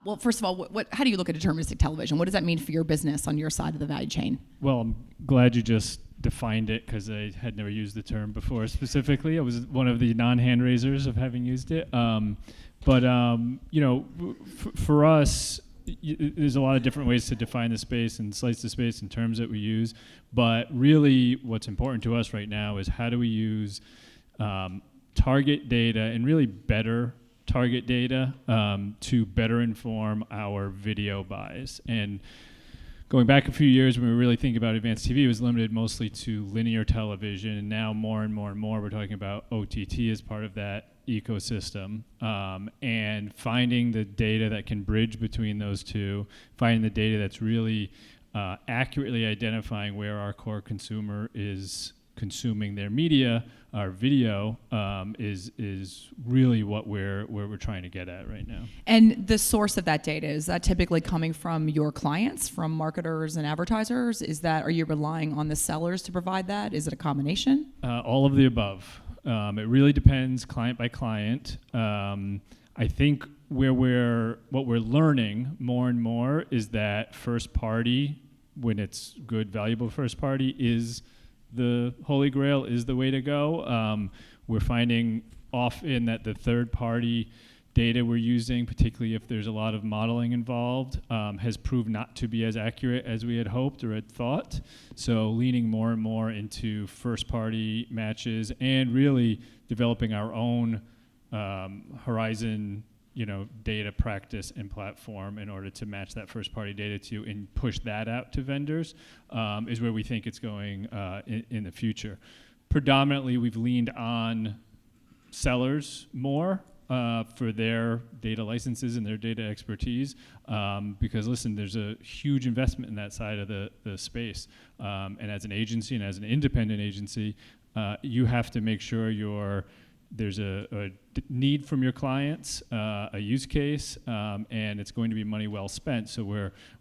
Well, first of all, how do you look at deterministic television? What does that mean for your business on your side of the value chain? Well, I'm glad you just defined it because I had never used the term before specifically. I was one of the non-hand raisers of having used it. For us, there's a lot of different ways to define the space and slice the space and terms that we use. But really what's important to us right now is how do we use target data and really better target data to better inform our video buys. And going back a few years when we were really thinking about advanced TV, it was limited mostly to linear television. And now more and more and more, we're talking about OTT as part of that ecosystem, and finding the data that can bridge between those two, finding the data that's really accurately identifying where our core consumer is consuming their media, our video, is really what we're trying to get at right now. And the source of that data, is that typically coming from your clients, from marketers and advertisers? Are you relying on the sellers to provide that? Is it a combination? All of the above. It really depends client by client. I think what we're learning more and more is that first party, when it's good, valuable first party, is the holy grail, is the way to go. We're finding often that the third party data we're using, particularly if there's a lot of modeling involved, has proved not to be as accurate as we had hoped or had thought. So leaning more and more into first party matches and really developing our own horizon data practice and platform in order to match that first party data to and push that out to vendors is where we think it's going in the future. Predominantly, we've leaned on sellers more for their data licenses and their data expertise because, listen, there's a huge investment in that side of the space. And as an agency and as an independent agency, you have to make sure there's a need from your clients, a use case, and it's going to be money well spent. So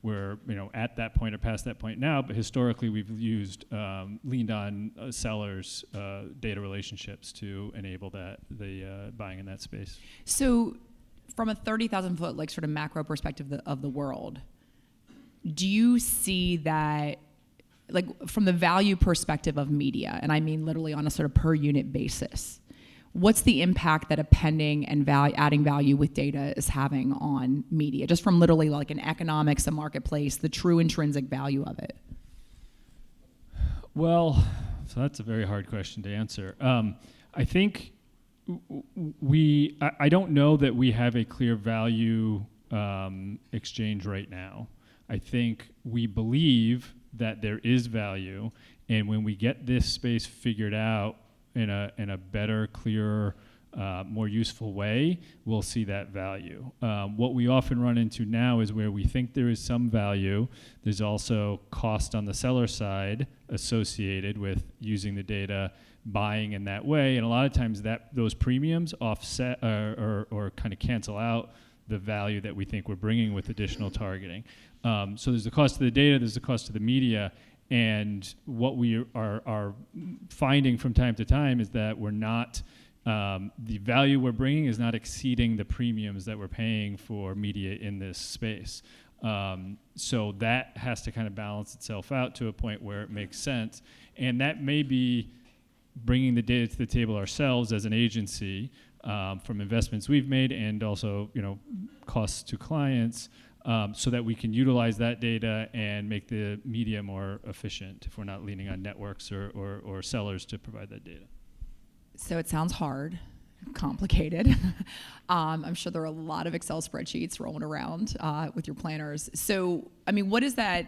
we're at that point or past that point now. But historically, we've leaned on sellers' data relationships to enable the buying in that space. So, from a 30,000-foot sort of macro perspective of the world, do you see that? From the value perspective of media, and I mean literally on a sort of per unit basis, what's the impact that appending and adding value with data is having on media, just from literally an economics, a marketplace, the true intrinsic value of it? Well, so that's a very hard question to answer. I think I don't know that we have a clear value exchange right now. I think we believe that there is value, and when we get this space figured out in a better, clearer, more useful way, we'll see that value. What we often run into now is where we think there is some value, there's also cost on the seller side associated with using the data, buying in that way, and a lot of times those premiums offset or kind of cancel out the value that we think we're bringing with additional targeting. So there's the cost of the data, there's the cost of the media, and what we are finding from time to time is that we're not, the value we're bringing is not exceeding the premiums that we're paying for media in this space. So that has to kind of balance itself out to a point where it makes sense. And that may be bringing the data to the table ourselves as an agency from investments we've made and also, costs to clients, so that we can utilize that data and make the media more efficient if we're not leaning on networks or sellers to provide that data. So it sounds hard, complicated. I'm sure there are a lot of Excel spreadsheets rolling around with your planners. So, what does that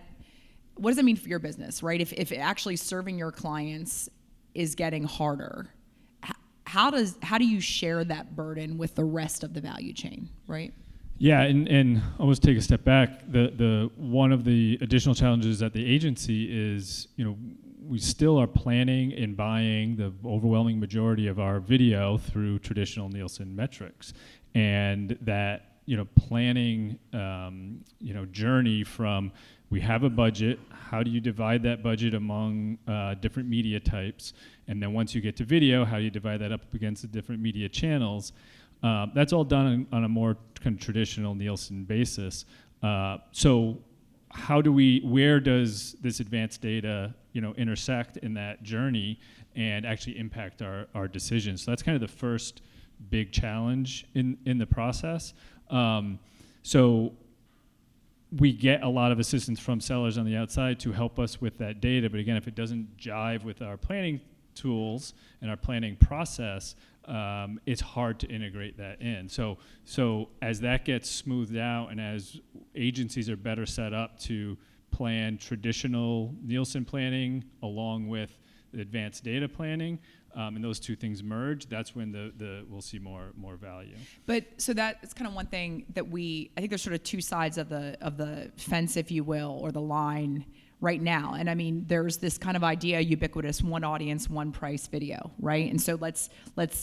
mean for your business, right? If actually serving your clients is getting harder, how do you share that burden with the rest of the value chain, right? Yeah, and almost take a step back. The one of the additional challenges at the agency is, we still are planning and buying the overwhelming majority of our video through traditional Nielsen metrics, and that planning journey from we have a budget, how do you divide that budget among different media types, and then once you get to video, how do you divide that up against the different media channels? That's all done on a more kind of traditional Nielsen basis. So where does this advanced data, intersect in that journey and actually impact our decisions? So that's kind of the first big challenge in the process. So we get a lot of assistance from sellers on the outside to help us with that data. But again, if it doesn't jive with our planning tools and our planning process, it's hard to integrate that in. So as that gets smoothed out and as agencies are better set up to plan traditional Nielsen planning along with the advanced data planning, and those two things merge, that's when we'll see more value. But so that's kind of one thing that I think there's sort of two sides of the fence, if you will, or the line right now. And I mean, there's this kind of idea, ubiquitous, one audience, one price video, right? And so let's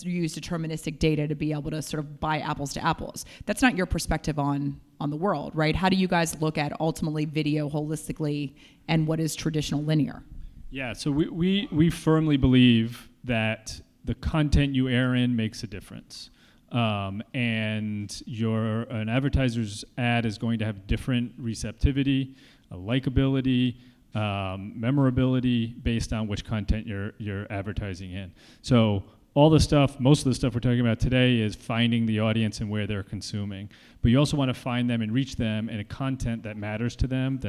use deterministic data to be able to sort of buy apples to apples. That's not your perspective on the world, right? How do you guys look at ultimately video holistically and what is traditional linear? Yeah, so we firmly believe that the content you air in makes a difference. And an advertiser's ad is going to have different receptivity, likability, memorability based on which content you're advertising in. So most of the stuff we're talking about today is finding the audience and where they're consuming. But you also want to find them and reach them in a content that matters to them,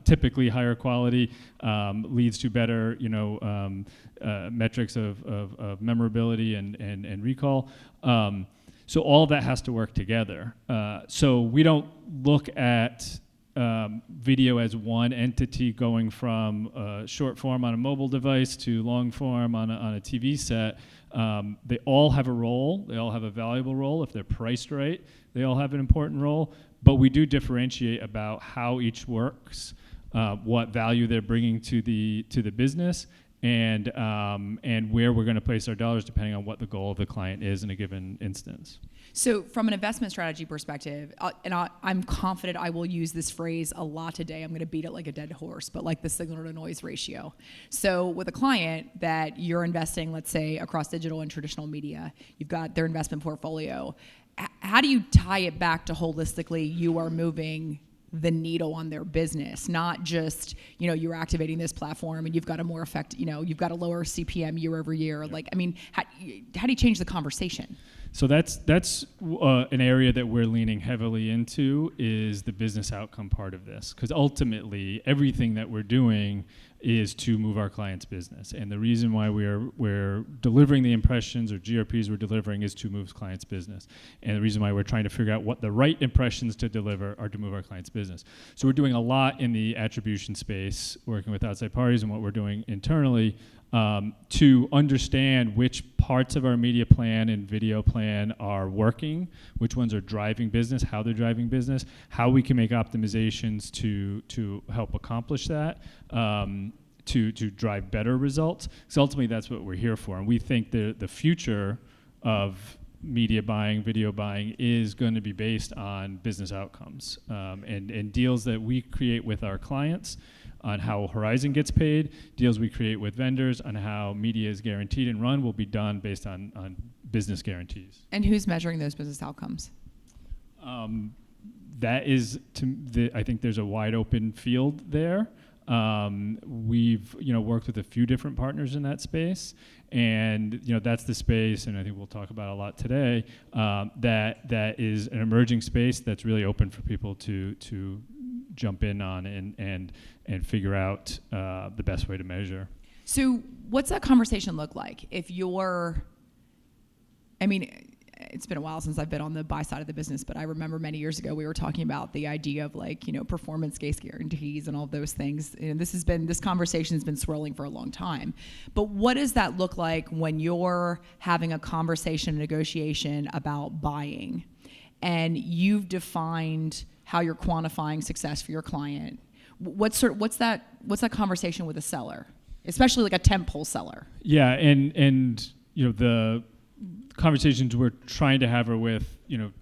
typically higher quality, leads to better, metrics of memorability and recall. So all of that has to work together. So we don't look at video as one entity going from short form on a mobile device to long form on a TV set. They all have a role. They all have a valuable role. If they're priced right, they all have an important role. But we do differentiate about how each works, what value they're bringing to the business, and where we're going to place our dollars depending on what the goal of the client is in a given instance. So from an investment strategy perspective, I'm confident I will use this phrase a lot today. I'm going to beat it like a dead horse, but like the signal to noise ratio. So with a client that you're investing, let's say, across digital and traditional media, you've got their investment portfolio. How do you tie it back to holistically you are moving the needle on their business, not just, you're activating this platform and you've got a more you've got a lower CPM year over year. Yep. Like, I mean, how do you change the conversation? So that's an area that we're leaning heavily into is the business outcome part of this, because ultimately everything that we're doing is to move our client's business, and the reason why we're delivering the impressions or GRPs we're delivering is to move client's business, and the reason why we're trying to figure out what the right impressions to deliver are to move our client's business. So we're doing a lot in the attribution space, working with outside parties, and what we're doing internally to understand which parts of our media plan and video plan are working, which ones are driving business, how they're driving business, how we can make optimizations to help accomplish that, to drive better results. So ultimately, that's what we're here for. And we think the future of media buying, video buying is going to be based on business outcomes and deals that we create with our clients on how Horizon gets paid, deals we create with vendors on how media is guaranteed and run will be done based on business guarantees. And who's measuring those business outcomes? That is, I think there's a wide open field there. We've worked with a few different partners in that space, and that's the space, and I think we'll talk about a lot today. That is an emerging space that's really open for people to jump in on and figure out the best way to measure. So what's that conversation look like if it's been a while since I've been on the buy side of the business, but I remember many years ago we were talking about the idea of performance-based guarantees and all of those things. And this conversation has been swirling for a long time. But what does that look like when you're having a conversation, negotiation about buying, and you've defined how you're quantifying success for your client? What's that conversation with a seller, especially like a tentpole seller? Yeah, and the conversations we're trying to have are with,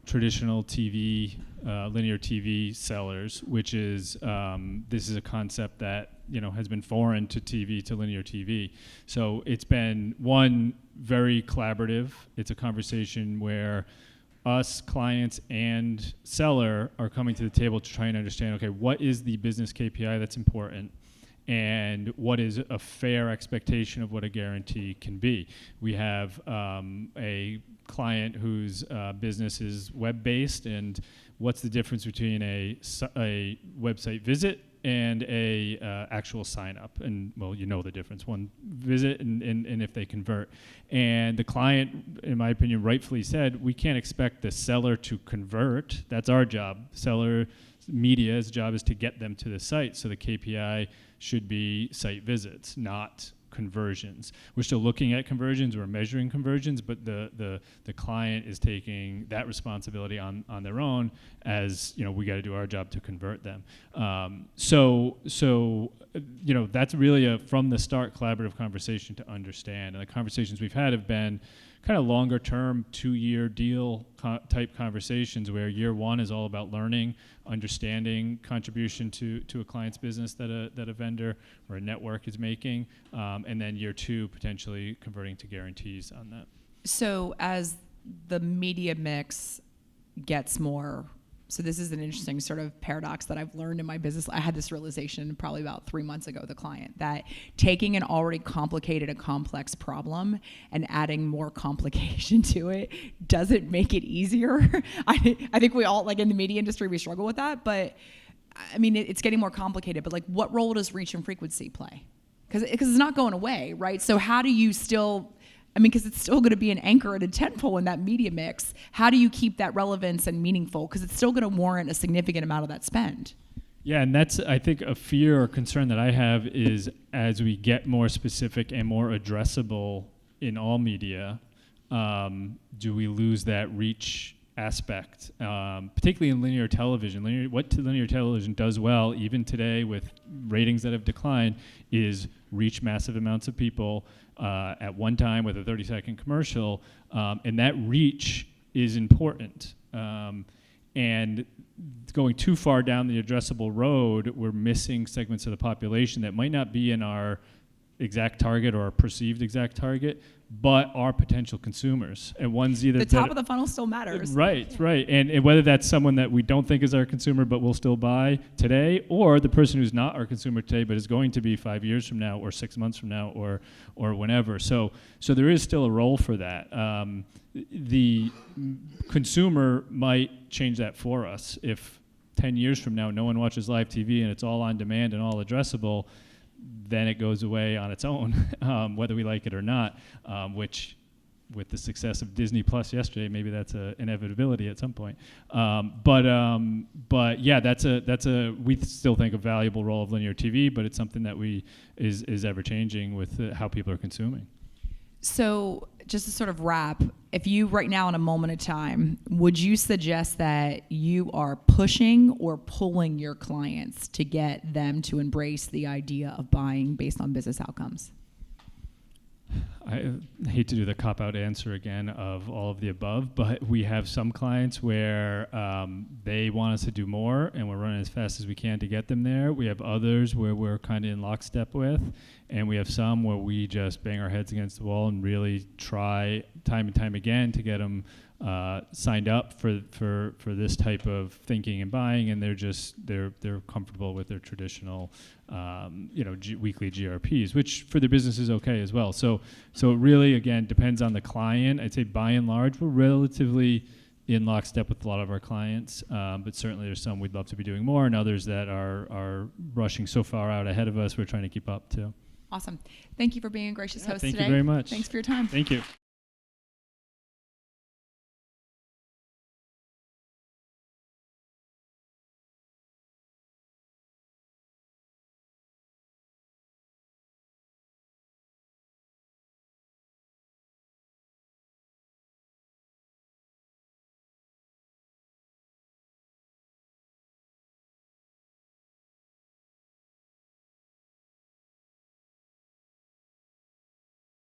traditional TV, linear TV sellers, which is, this is a concept that, has been foreign to linear TV. So it's been, one, very collaborative. It's a conversation where us, clients, and seller are coming to the table to try and understand, okay, what is the business KPI that's important? And what is a fair expectation of what a guarantee can be? We have a client whose business is web-based, and what's the difference between a website visit and a actual sign-up? And, well, the difference. One visit and if they convert. And the client, in my opinion, rightfully said, we can't expect the seller to convert. That's our job. Seller media's job is to get them to the site, so the KPI should be site visits, not conversions. We're still looking at conversions, we're measuring conversions, but the client is taking that responsibility on their own, as we got to do our job to convert them. So that's really a from the start collaborative conversation to understand, and the conversations we've had have been kind of longer term, 2-year deal type conversations, where year one is all about learning, understanding contribution to a client's business that a vendor or a network is making, and then year two potentially converting to guarantees on that. So as the media mix gets more, so this is an interesting sort of paradox that I've learned in my business. I had this realization probably about 3 months ago with a client, that taking an already complicated and complex problem and adding more complication to it doesn't make it easier. I think we all, like in the media industry, we struggle with that, but I mean, it's getting more complicated, but like what role does reach and frequency play? Because it's not going away, right? So how do you still, because it's still going to be an anchor and a tentpole in that media mix. How do you keep that relevance and meaningful? Because it's still going to warrant a significant amount of that spend. Yeah, and that's, I think, a fear or concern that I have is as we get more specific and more addressable in all media, do we lose that reach aspect, particularly in linear television. What linear television does well, even today with ratings that have declined, is reach massive amounts of people at one time with a 30-second commercial, and that reach is important. And going too far down the addressable road, we're missing segments of the population that might not be in our exact target or our perceived exact target, but are potential consumers. And one's either the top of the funnel still matters. Right, right. And whether that's someone that we don't think is our consumer but will still buy today, or the person who's not our consumer today but is going to be 5 years from now or 6 months from now or whenever. So there is still a role for that. The consumer might change that for us. If 10 years from now no one watches live TV and it's all on demand and all addressable, then it goes away on its own, whether we like it or not, which with the success of Disney Plus yesterday, maybe that's an inevitability at some point. But yeah, that's we still think a valuable role of linear TV, but it's something that is ever changing with how people are consuming. So just to sort of wrap, if you right now in a moment of time, would you suggest that you are pushing or pulling your clients to get them to embrace the idea of buying based on business outcomes? I hate to do the cop-out answer again of all of the above, but we have some clients where they want us to do more, and we're running as fast as we can to get them there. We have others where we're kind of in lockstep with, and we have some where we just bang our heads against the wall and really try time and time again to get them signed up for this type of thinking and buying, and they're comfortable with their traditional weekly GRPs, which for their business is okay as well. So it really, again, depends on the client. I'd say by and large, we're relatively in lockstep with a lot of our clients, but certainly there's some we'd love to be doing more, and others that are rushing so far out ahead of us, we're trying to keep up too. Awesome. Thank you for being a gracious host today. Thank you very much. Thanks for your time. Thank you.